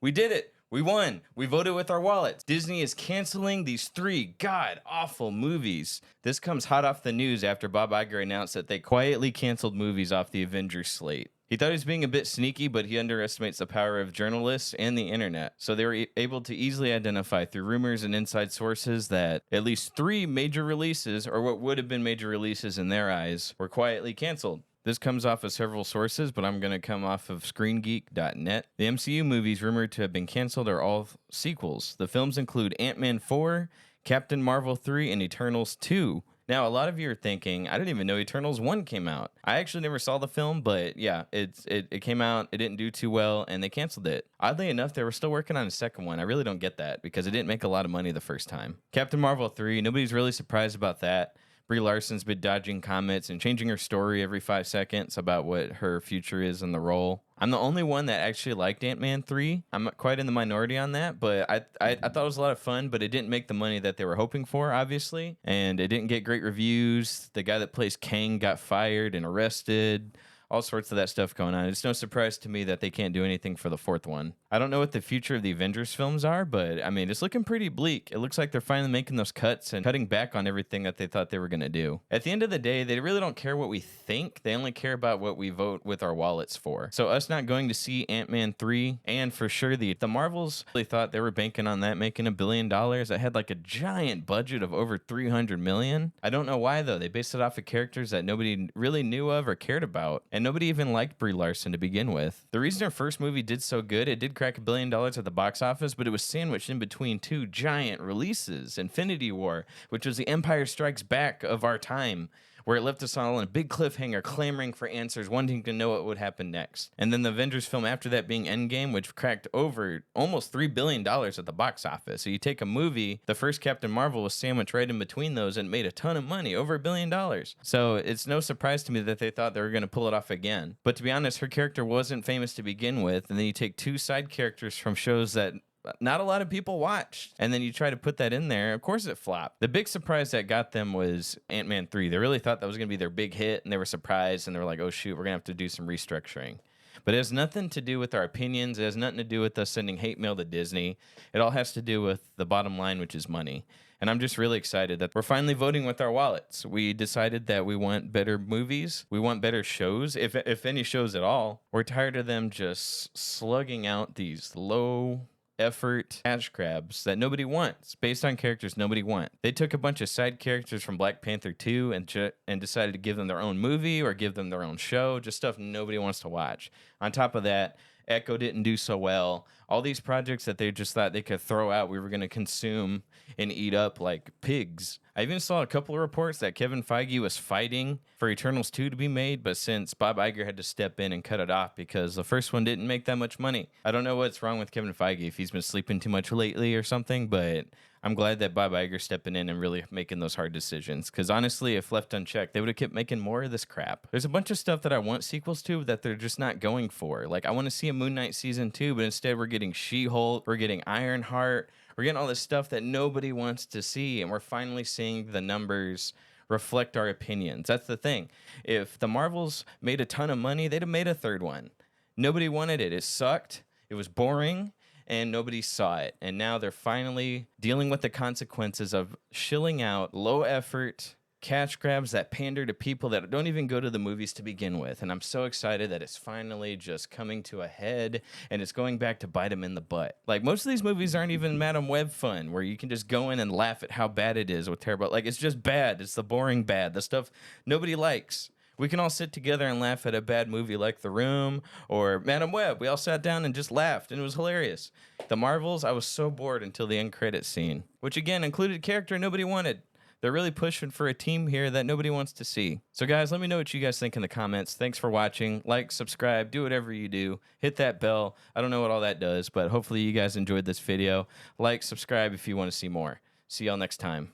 We did it. We won. We voted with our wallets. Disney is canceling these 3 god-awful movies. This comes hot off the news after Bob Iger announced that they quietly canceled movies off the Avengers slate. He thought he was being a bit sneaky, but he underestimates the power of journalists and the internet. So they were able to easily identify through rumors and inside sources that at least 3 major releases, or what would have been major releases in their eyes, were quietly canceled. This comes off of several sources, but I'm going to come off of ScreenGeek.net. The MCU movies rumored to have been canceled are all sequels. The films include Ant-Man 4, Captain Marvel 3, and Eternals 2. Now, a lot of you are thinking, I didn't even know Eternals 1 came out. I actually never saw the film, but yeah, it came out, it didn't do too well, and they canceled it. Oddly enough, they were still working on a second one. I really don't get that, because it didn't make a lot of money the first time. Captain Marvel 3, nobody's really surprised about that. Brie Larson's been dodging comments and changing her story every 5 seconds about what her future is in the role. I'm the only one that actually liked Ant-Man 3. I'm quite in the minority on that, but I thought it was a lot of fun, but it didn't make the money that they were hoping for, obviously. And it didn't get great reviews. The guy that plays Kang got fired and arrested. All sorts of that stuff going on. It's no surprise to me that they can't do anything for the 4th one. I don't know what the future of the Avengers films are, but I mean, it's looking pretty bleak. It looks like they're finally making those cuts and cutting back on everything that they thought they were going to do. At the end of the day, they really don't care what we think. They only care about what we vote with our wallets for. So us not going to see Ant-Man 3, and for sure the Marvels, they thought they were banking on that making $1 billion. That had like a giant budget of over $300 million. I don't know why though. They based it off of characters that nobody really knew of or cared about. And nobody even liked Brie Larson to begin with. The reason her first movie did so good, it did crack $1 billion at the box office, but it was sandwiched in between 2 giant releases. Infinity War, which was the Empire Strikes Back of our time, where it left us all in a big cliffhanger, clamoring for answers, wanting to know what would happen next. And then the Avengers film after that being Endgame, which cracked over almost $3 billion at the box office. So you take a movie, the first Captain Marvel was sandwiched right in between those and made a ton of money, over $1 billion. So it's no surprise to me that they thought they were going to pull it off again. But to be honest, her character wasn't famous to begin with, and then you take 2 side characters from shows that not a lot of people watched, and then you try to put that in there. Of course it flopped. The big surprise that got them was Ant-Man 3. They really thought that was going to be their big hit, and they were surprised, and they were like, oh shoot, we're going to have to do some restructuring. But it has nothing to do with our opinions. It has nothing to do with us sending hate mail to Disney. It all has to do with the bottom line, which is money. And I'm just really excited that we're finally voting with our wallets. We decided that we want better movies. We want better shows, if any shows at all. We're tired of them just slugging out these low effort cash grabs that nobody wants, based on characters nobody wants. They took a bunch of side characters from Black Panther 2 and decided to give them their own movie or give them their own show, just stuff nobody wants to watch. On top of that, Echo didn't do so well. All these projects that they just thought they could throw out, we were going to consume and eat up like pigs. I even saw a couple of reports that Kevin Feige was fighting for Eternals 2 to be made, but since Bob Iger had to step in and cut it off because the first one didn't make that much money. I don't know what's wrong with Kevin Feige, if he's been sleeping too much lately or something, but I'm glad that Bob Iger's stepping in and really making those hard decisions. Because honestly, if left unchecked, they would have kept making more of this crap. There's a bunch of stuff that I want sequels to that they're just not going for. Like, I want to see a Moon Knight season 2, but instead we're getting She-Hulk, we're getting Ironheart, we're getting all this stuff that nobody wants to see, and we're finally seeing the numbers reflect our opinions. That's the thing. If the Marvels made a ton of money, they'd have made a 3rd one. Nobody wanted it. It sucked. It was boring. And nobody saw it. And now they're finally dealing with the consequences of shilling out low effort cash grabs that pander to people that don't even go to the movies to begin with. And I'm so excited that it's finally just coming to a head, and it's going back to bite them in the butt. Like, most of these movies aren't even Madam Web fun, where you can just go in and laugh at how bad it is with terrible. Like, it's just bad. It's the boring bad, the stuff nobody likes. We can all sit together and laugh at a bad movie like The Room or Madam Web. We all sat down and just laughed, and it was hilarious. The Marvels, I was so bored until the end credits scene, which again included character nobody wanted. They're really pushing for a team here that nobody wants to see. So guys, let me know what you guys think in the comments. Thanks for watching. Like, subscribe, do whatever you do. Hit that bell. I don't know what all that does, but hopefully you guys enjoyed this video. Like, subscribe if you want to see more. See y'all next time.